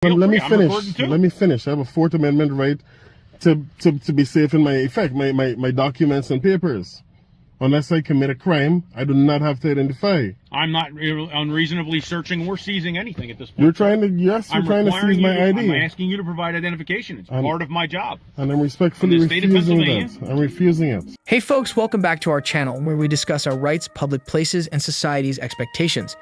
Let me finish. Let me finish. I have a Fourth Amendment right to be safe in my documents and papers. Unless I commit a crime, I do not have to identify. I'm not unreasonably searching or seizing anything at this point. You're trying to, yes, you're trying to seize my ID. I'm asking you to provide identification. It's part of my job. And I'm respectfully refusing that. I'm refusing it. Hey folks, welcome back to our channel where we discuss our rights, public places, and society's expectations.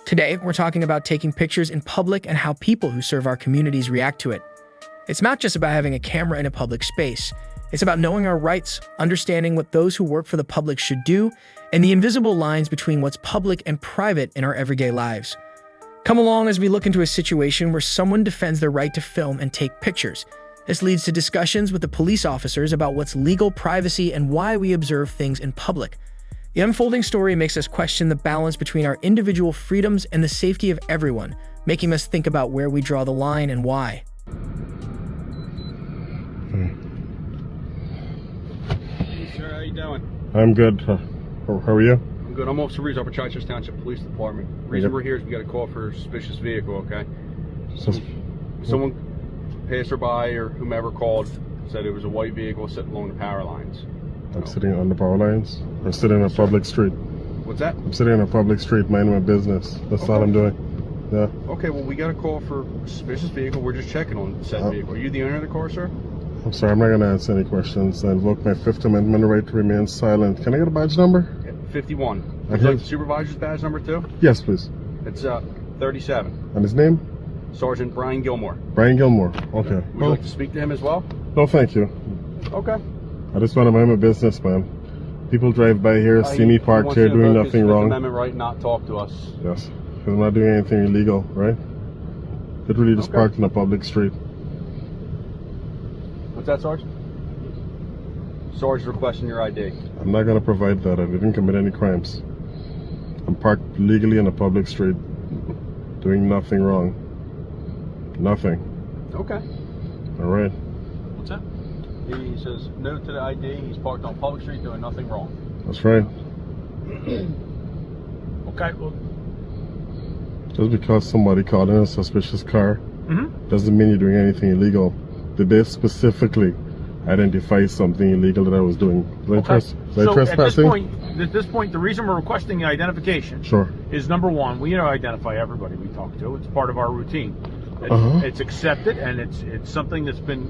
Today, we're talking about taking pictures in public and how people who serve our communities react to it. It's not just about having a camera in a public space. It's about knowing our rights, understanding what those who work for the public should do, and the invisible lines between what's public and private in our everyday lives. Come along as we look into a situation where someone defends their right to film and take pictures. This leads to discussions with the police officers about what's legal privacy and why we observe things in public. The unfolding story makes us question the balance between our individual freedoms and the safety of everyone, making us think about where we draw the line and why. Hey, sir, how you doing? I'm good. How are you? I'm good. I'm Officer Reeves, over Chichester Township Police Department. The reason we're here is we got a call for a suspicious vehicle, okay? Someone passed her by or whomever called said it was a white vehicle sitting along the power lines. I'm sitting on the power lines. I'm sitting on a public street. What's that? I'm sitting on a public street, minding my business. That's all I'm doing. Yeah. Okay, well, we got a call for a suspicious vehicle. We're just checking on said vehicle. Are you the owner of the car, sir? I'm sorry, I'm not going to answer any questions. I invoke my Fifth Amendment right to remain silent. Can I get a badge number? 51. Would you like the supervisor's badge number too? Yes, please. It's 37. And his name? Sergeant Brian Gilmore. Brian Gilmore. Okay. Would you like to speak to him as well? No, thank you. Okay. I just want to mind my business, man. People drive by here, see me parked here doing nothing wrong. Amendment right, not talk to us. Yes, because I'm not doing anything illegal, right? Literally just parked in a public street. What's that, Sarge? Sarge requesting your ID. I'm not going to provide that. I didn't commit any crimes. I'm parked legally in a public street, doing nothing wrong. Nothing. Okay. All right. What's that? He says no to the ID. He's parked on public street doing nothing wrong. That's right. Okay, well. Just because somebody called in a suspicious car doesn't mean you're doing anything illegal. Did they specifically identify something illegal that I was doing? Trespassing? At this point, the reason we're requesting identification is number one, we identify everybody we talk to. It's part of our routine. It's accepted, and it's something that's been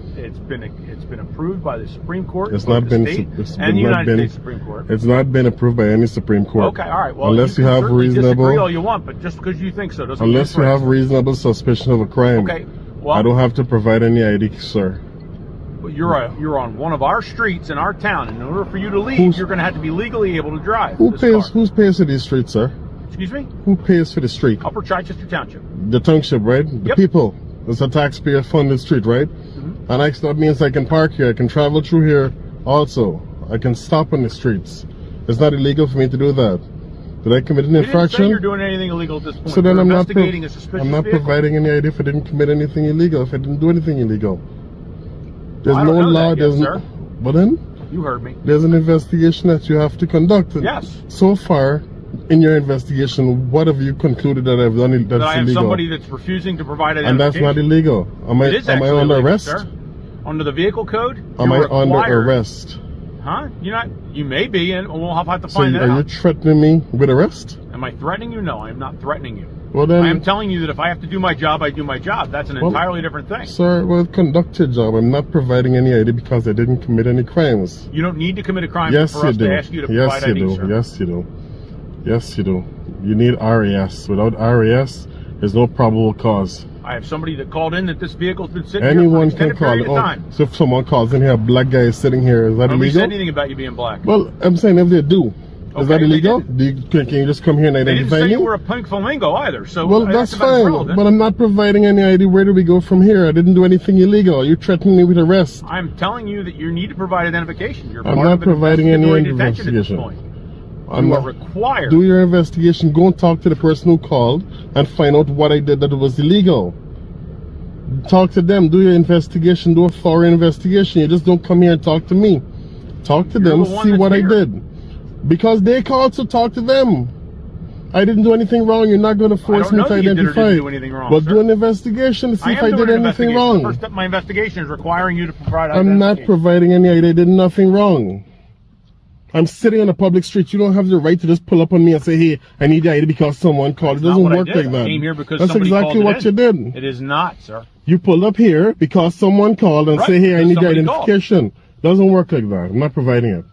approved by the Supreme Court. It's not been and the United States Supreme Court. It's not been approved by any Supreme Court. Okay, all right. Well, unless you have reasonable, disagree all you want, but just because you think so doesn't. Unless you have reasonable suspicion of a crime. Okay. Well, I don't have to provide any ID, sir. You're on one of our streets in our town. In order for you to leave, you're going to have to be legally able to drive. Who pays for these streets, sir? Excuse me? Who pays for the street? Upper Chichester Township. The township, right? The people. It's a taxpayer-funded street, right? And that means I can park here. I can travel through here also. I can stop on the streets. It's not illegal for me to do that. Did I commit an infraction? You didn't say you're doing anything illegal at this point. So then I'm not vehicle. providing any ID if I didn't commit anything illegal, if I didn't do anything illegal. There's no law, But then? You heard me. There's an investigation that you have to conduct. Yes. So far, in your investigation, what have you concluded that I've done that's illegal? That I have somebody that's refusing to provide identification. And that's not illegal. Am I under arrest? Sir. Under the vehicle code? Am I under arrest? Huh? You're not. You may be, and we'll have to find that out. So are you threatening me with arrest? Am I threatening you? No, I am not threatening you. Well then, I am telling you that if I have to do my job, I do my job. That's an entirely different thing. Sir, well, conduct your job. I'm not providing any ID because I didn't commit any crimes. You don't need to commit a crime for us to ask you to provide ID, sir. Yes, you do. Yes, you do. You need RAS. Without RAS, there's no probable cause. I have somebody that called in that this vehicle's been sitting Anyone here for an can call it. So if someone calls in here, a black guy is sitting here, is that illegal? Nobody said anything about you being black. Well, I'm saying if they do. Is that illegal? Can you just come here and identify me? They didn't say you were a pink flamingo either. So well, that's fine. But I'm not providing any ID. Where do we go from here? I didn't do anything illegal. You're threatening me with arrest. I'm telling you that you need to provide identification. You're I'm not providing any investigation. You are required. Do your investigation. Go and talk to the person who called and find out what I did that was illegal. Talk to them. Do your investigation. Do a thorough investigation. You just don't come here and talk to me. Talk to them. See what I did. Because they called to talk to them. I didn't do anything wrong. You're not going to force me to You did or identify. didn't do anything wrong, But sir. do an investigation to see if I did anything wrong. The first step of my investigation is requiring you to provide I'm not identification. providing any ID. I did nothing wrong. I'm sitting on a public street. You don't have the right to just pull up on me and say, hey, I need the ID because someone called. It doesn't work like that. I came here because That's somebody exactly called what you did. It is not, sir. You pulled up here because someone called and say, hey, I need the identification. Doesn't work like that. I'm not providing it.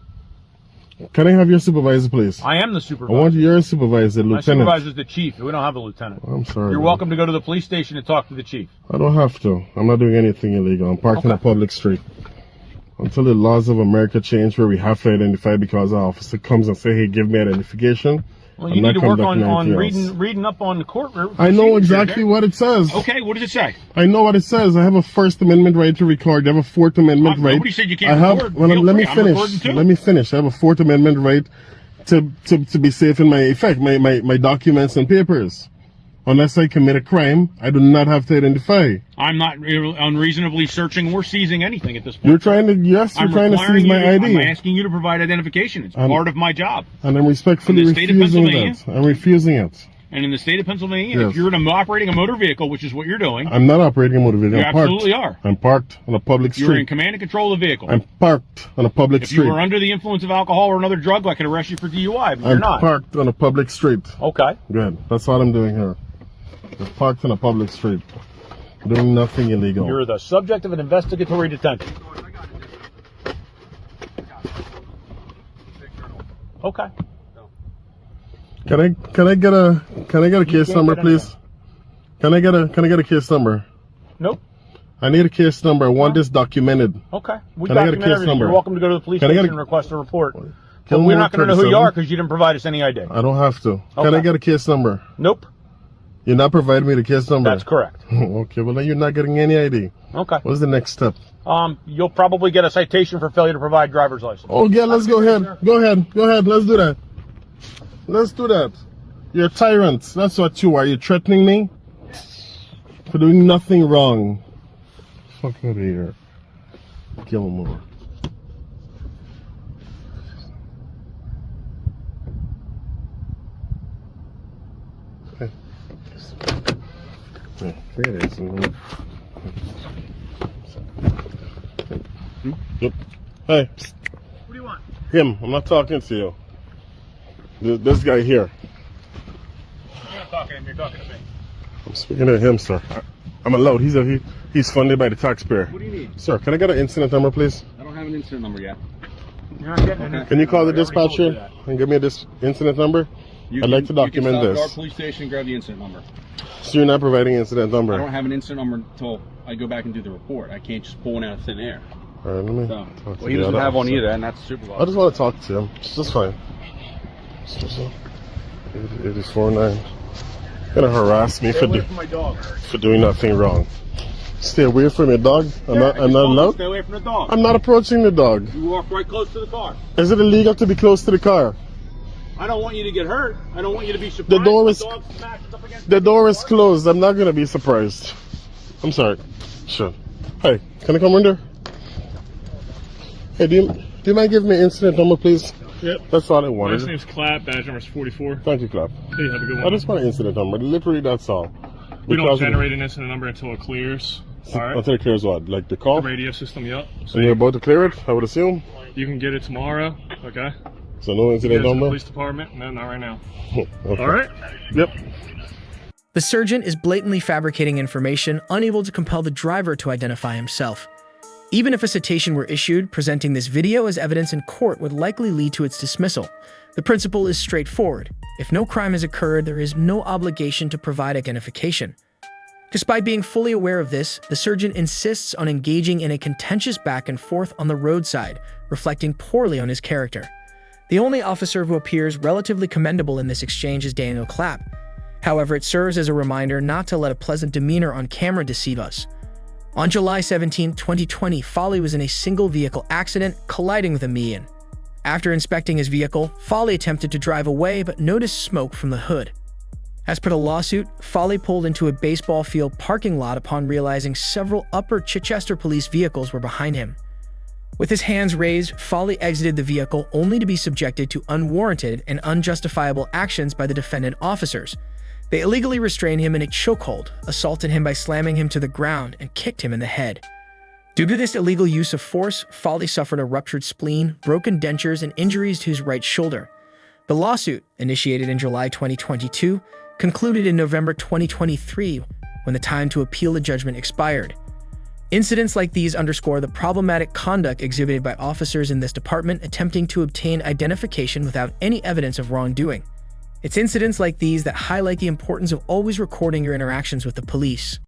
Can I have your supervisor, please? I am the supervisor. I want your supervisor, My lieutenant. supervisor is the chief. We don't have a lieutenant. I'm sorry. You're man. welcome to go to the police station and talk to the chief. I don't have to. I'm not doing anything illegal. I'm parked on a public street. Until the laws of America change where we have to identify because an officer comes and say, hey, give me identification. Well, you need to work on reading up on the court. I know exactly what it says. Okay, what does it say? I know what it says. I have a First Amendment right to record. I have a Fourth Amendment right. Nobody said you can't record. Well, let me finish. Let me finish. I have a Fourth Amendment right to be safe in my documents and papers. Unless I commit a crime, I do not have to identify. I'm not unreasonably searching or seizing anything at this point. You're trying to seize my ID. I'm asking you to provide identification. It's part of my job. And I'm respectfully refusing that. I'm refusing it. And in the state of Pennsylvania, if you're operating a motor vehicle, which is what you're doing. I'm not operating a motor vehicle. You absolutely are. I'm parked on a public street. You're in command and control of the vehicle. I'm parked on a public street. If you were under the influence of alcohol or another drug, I could arrest you for DUI, but you're not. I'm parked on a public street. Okay. Good. That's all I'm doing here. I'm parked on a public street. Doing nothing illegal. You're the subject of an investigatory detention. Okay. Can I get a case number, please? Can I get a case number? Nope. I need a case number. I want this documented. Okay. Can I get a case number? You're welcome to go to the police station and request a report. But we're not going to know who you are because you didn't provide us any ID. I don't have to. Can I get a case number? Nope. You're not providing me the case number? That's correct. Okay, well then you're not getting any ID. Okay. What's the next step? You'll probably get a citation for failure to provide driver's license. Oh yeah, let's go ahead. Go ahead. Let's do that. Let's do that. You're a tyrant. That's what you are. You're threatening me for doing nothing wrong. Fuck out of here. Gilmore. Okay. Yeah, here it is. Yep. Hey. What do you want? Him. I'm not talking to you. This guy here. You're not talking to him. You're talking to me. I'm speaking to him, sir. I'm allowed. He's funded by the taxpayer. What do you need? Sir, can I get an incident number, please? I don't have an incident number yet. You're not getting it. Can you call the dispatcher and give me this incident number? I'd like to document you can stop this. at our police station and grab the incident number. So you're not providing incident number? I don't have an incident number until I go back and do the report. I can't just pull one out of thin air. All right, let me So, talk to well, he the doesn't other have one officer. either, and that's the supervisor. I just want to talk to him. It's just fine. 84.9. Gonna harass me Stay away from my dog. for doing nothing wrong. Stay away from your dog. I'm not allowed. Stay away from the dog. I'm not approaching the dog. You walk right close to the car. Is it illegal to be close to the car? I don't want you to get hurt. I don't want you to be surprised. The door is closed. I'm not gonna be surprised. I'm sorry. Sure. Hey, can I come in there? Hey, do you mind giving me incident number, please? Yep. That's all I wanted. Last name's Clapp, badge number is 44. Thank you, Clap. Hey, have a good one. I just want an incident number. Literally, that's all. We don't generate an incident number until it clears. All right. Until it clears what? Like the call? The radio system, yep. So you're about to clear it, I would assume? You can get it tomorrow, okay? So no incident The number? police department? No, not right now. Okay. All right. Yep. The surgeon is blatantly fabricating information, unable to compel the driver to identify himself. Even if a citation were issued, presenting this video as evidence in court would likely lead to its dismissal. The principle is straightforward. If no crime has occurred, there is no obligation to provide identification. Despite being fully aware of this, the surgeon insists on engaging in a contentious back and forth on the roadside, reflecting poorly on his character. The only officer who appears relatively commendable in this exchange is Daniel Clapp. However, it serves as a reminder not to let a pleasant demeanor on camera deceive us. On July 17, 2020, Foley was in a single-vehicle accident, colliding with a median. After inspecting his vehicle, Foley attempted to drive away but noticed smoke from the hood. As per the lawsuit, Foley pulled into a baseball field parking lot upon realizing several Upper Chichester police vehicles were behind him. With his hands raised, Foley exited the vehicle only to be subjected to unwarranted and unjustifiable actions by the defendant officers. They illegally restrained him in a chokehold, assaulted him by slamming him to the ground, and kicked him in the head. Due to this illegal use of force, Foley suffered a ruptured spleen, broken dentures, and injuries to his right shoulder. The lawsuit, initiated in July 2022, concluded in November 2023 when the time to appeal the judgment expired. Incidents like these underscore the problematic conduct exhibited by officers in this department attempting to obtain identification without any evidence of wrongdoing. It's incidents like these that highlight the importance of always recording your interactions with the police.